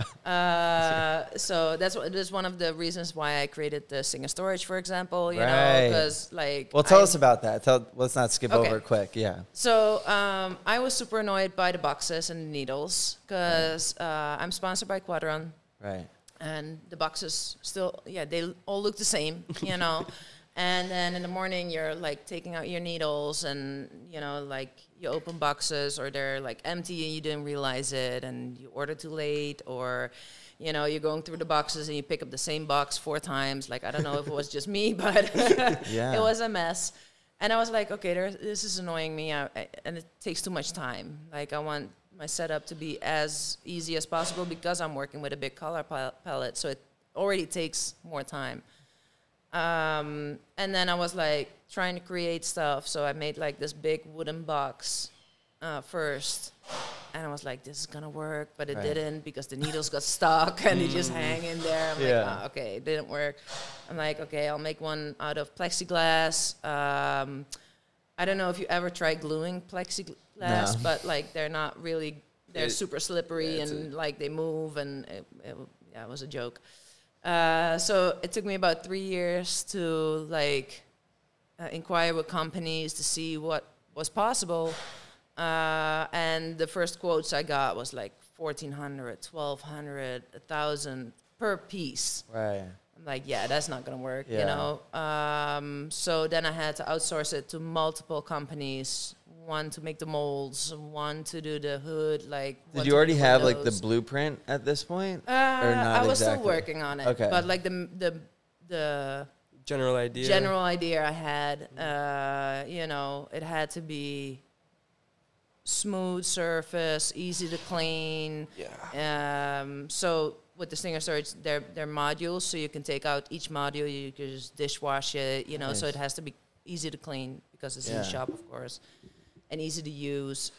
So that's one of the reasons why I created the Singer Storage, for example. You know, because like. Well, tell us about that. Let's not skip over it quick. Yeah. So I was super annoyed by the boxes and the needles because I'm sponsored by Quadron. Right. And the boxes still, they all look the same, you know. And then in the morning, you're like taking out your needles, and you know, like you open boxes, or they're like empty and you didn't realize it, and you order too late, or you know, you're going through the boxes and you pick up the same box 4 times. Like I don't know if it was just me, but it was a mess. And I was like, okay, this is annoying me, and it takes too much time. Like I want my setup to be as easy as possible because I'm working with a big color palette, so it already takes more time. And then I was like trying to create stuff, so I made like this big wooden box first, And I was like, this is going to work, but it didn't because the needles got stuck and they just hang in there. I'm like, oh, okay, it didn't work. I'm like, okay, I'll make one out of plexiglass. I don't know if you ever tried gluing plexiglass, but like they're not really, they're super slippery and like they move and it was a joke. So it took me about 3 years to like inquire with companies to see what was possible. And the first quotes I got was like $1,400, $1,200, $1,000 per piece. Right. I'm like, yeah, that's not gonna work, you know. So then I had to outsource it to multiple companies. One to make the molds, one to do the hood. Like, did you already have like the blueprint at this point? Or not I was exactly? still working on it. Okay. But like the general idea I had, you know, it had to be smooth surface, easy to clean. Yeah. So with the Stinger storage, they're modules, so you can take out each module. You can just dishwash it, you know. Nice. So it has to be easy to clean because it's in the shop, of course, and easy to use.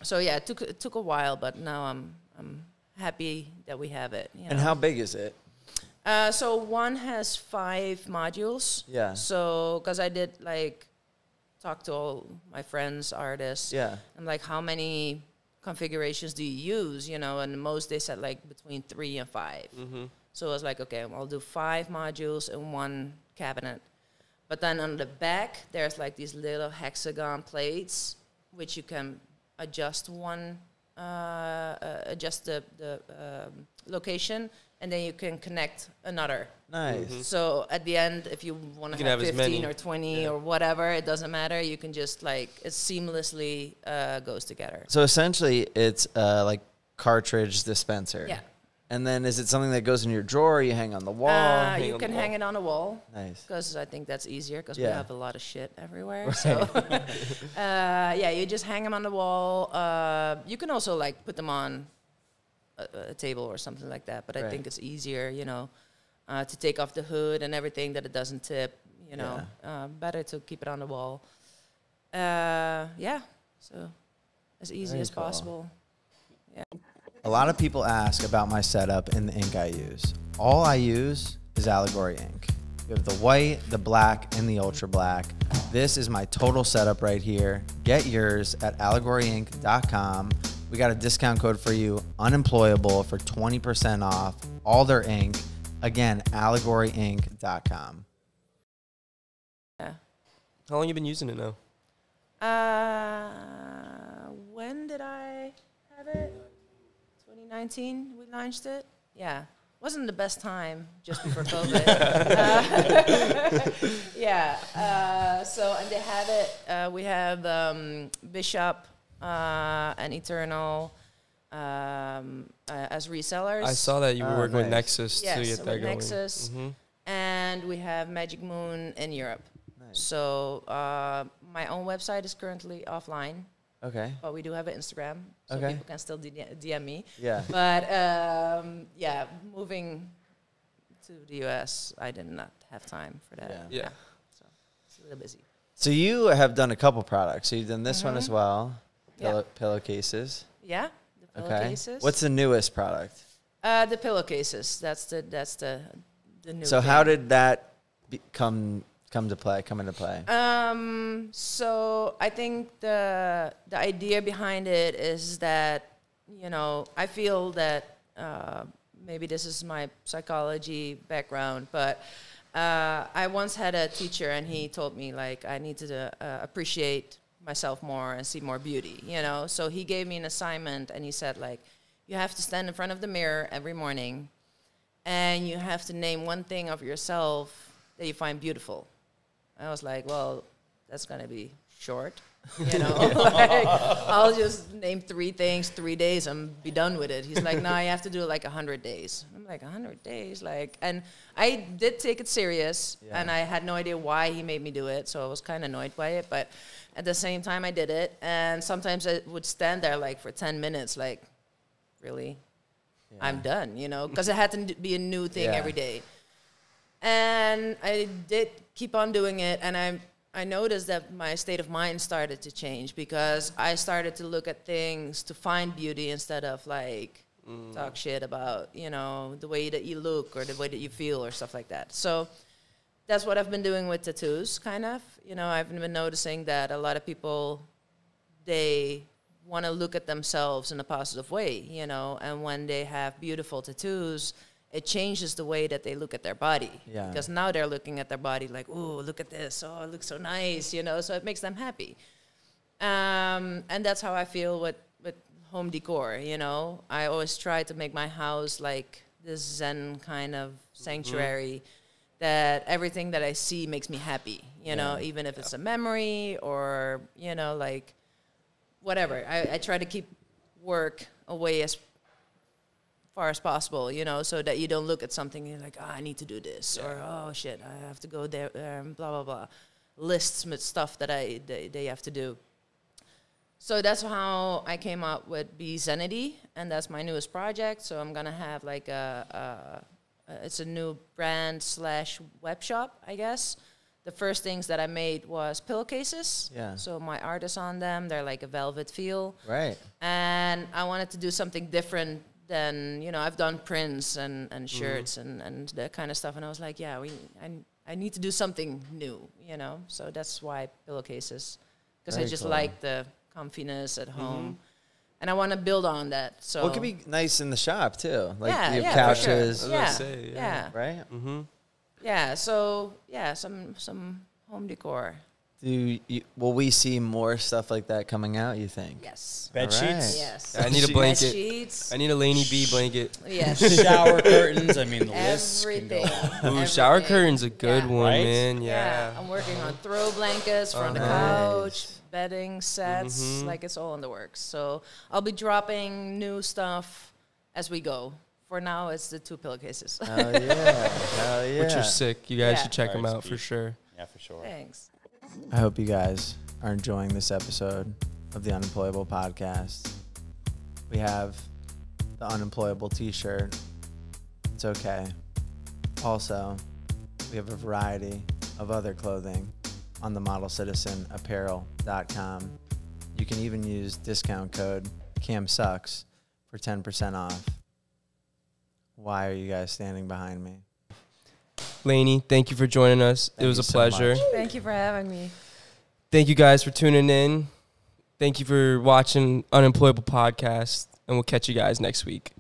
So yeah, it took a while, but now I'm happy that we have it. You know? And how big is it? So one has 5 modules. Yeah. So because I did like talk to all my friends, artists. Yeah. I'm like, how many configurations do you use? You know, and most they said like between 3 and 5. Mm-hmm. So I was like, okay, I'll do 5 modules in one cabinet. But then on the back, there's like these little hexagon plates, which you can adjust adjust the location, and then you can connect another. Nice. Mm-hmm. So at the end, if you want to have 15 or 20 or whatever, it doesn't matter. You can just like, it seamlessly goes together. So essentially, it's like cartridge dispenser. Yeah. And then is it something that goes in your drawer or you hang on the wall? You can hang it on the wall. Nice. Because I think that's easier because we have a lot of shit everywhere. Right. So, yeah, you just hang them on the wall. You can also, like, put them on a table or something like that. But I think it's easier, you know, to take off the hood and everything that it doesn't tip, you know. Better to keep it on the wall. Yeah, so as easy as possible. Yeah. A lot of people ask about my setup and the ink I use. All I use is Allegory ink. We have the white, the black, and the ultra black. This is my total setup right here. Get yours at allegoryink.com. We got a discount code for you, unemployable, for 20% off all their ink. Again, allegoryink.com. Yeah. How long have you been using it now? When did I have it? 2019 we launched it. Yeah, wasn't the best time just before COVID. So and they have it. We have Bishop and Eternal as resellers. I saw that you were working with Nexus to get that going. Nexus, and we have Magic Moon in Europe. Nice. So my own website is currently offline. Okay. But we do have an Instagram, so people can still DM me. Yeah. But, yeah, moving to the U.S., I did not have time for that. Yeah. So it's a little busy. So you have done a couple products. So you've done this one as well, pillowcases. Yeah, the pillowcases. What's the newest product? The pillowcases. That's the new So thing. how did that come into play? So I think the idea behind it is that, you know, I feel that maybe this is my psychology background, but I once had a teacher and he told me like I need to appreciate myself more and see more beauty, you know. So he gave me an assignment and he said like, you have to stand in front of the mirror every morning and you have to name one thing of yourself that you find beautiful. I was like, well, that's going to be short, you know. Like, I'll just name 3 things, 3 days, and be done with it. He's like, no, you have to do it like 100 days. I'm like, 100 days? Like, and I did take it serious, and I had no idea why he made me do it, so I was kind of annoyed by it. But at the same time, I did it, and sometimes I would stand there like for 10 minutes, like, really? Yeah. I'm done, you know, because it had to be a new thing every day. And I did keep on doing it, and I noticed that my state of mind started to change because I started to look at things to find beauty instead of like talk shit about, you know, the way that you look or the way that you feel or stuff like that. So that's what I've been doing with tattoos, kind of. You know, I've been noticing that a lot of people, they want to look at themselves in a positive way, you know, and when they have beautiful tattoos, it changes the way that they look at their body. Yeah. Because now they're looking at their body like, oh, look at this. Oh, it looks so nice, you know, so it makes them happy. And that's how I feel with home decor, you know. I always try to make my house like this Zen kind of sanctuary that everything that I see makes me happy, you know, even if it's a memory or, you know, like whatever. I try to keep work away as far as possible, you know, so that you don't look at something and you're like, oh, I need to do this, or oh shit, I have to go there, blah blah blah, lists with stuff that they have to do. So that's how I came up with Be Zenity, and that's my newest project. So I'm gonna have like it's a new brand / web shop, I guess. The first things that I made was pillowcases. Yeah. So my art is on them. They're like a velvet feel. Right. And I wanted to do something different. Then, you know, I've done prints and shirts and that kind of stuff. And I was like, yeah, I need to do something new, you know. So that's why pillowcases. Because I just like the comfiness at home. And I want to build on that. So it could be nice in the shop, too. Like you have couches. For sure. Yeah. Right? Yeah, so, yeah, some home decor. Will we see more stuff like that coming out, you think? Yes. Bed sheets? Yes. I need a blanket. Bed sheets. I need a Lainey Bee blanket. Yes. Shower curtains. I mean, the list can go on. Ooh, shower curtains a good one, right? man. Yeah. I'm working on throw blankets for on the couch, bedding sets, like it's all in the works. So I'll be dropping new stuff as we go. For now, it's the 2 pillowcases. Oh, yeah. Hell yeah. Which are sick. You guys should check them out for sure. Yeah, for sure. Thanks. I hope you guys are enjoying this episode of the Unemployable Podcast. We have the Unemployable t-shirt. It's okay. Also, we have a variety of other clothing on the modelcitizenapparel.com. You can even use discount code CAMSUCKS for 10% off. Why are you guys standing behind me? Lainey, thank you for joining us. It was a pleasure. Thank you for having me. Thank you guys for tuning in. Thank you for watching Unemployable Podcast, and we'll catch you guys next week.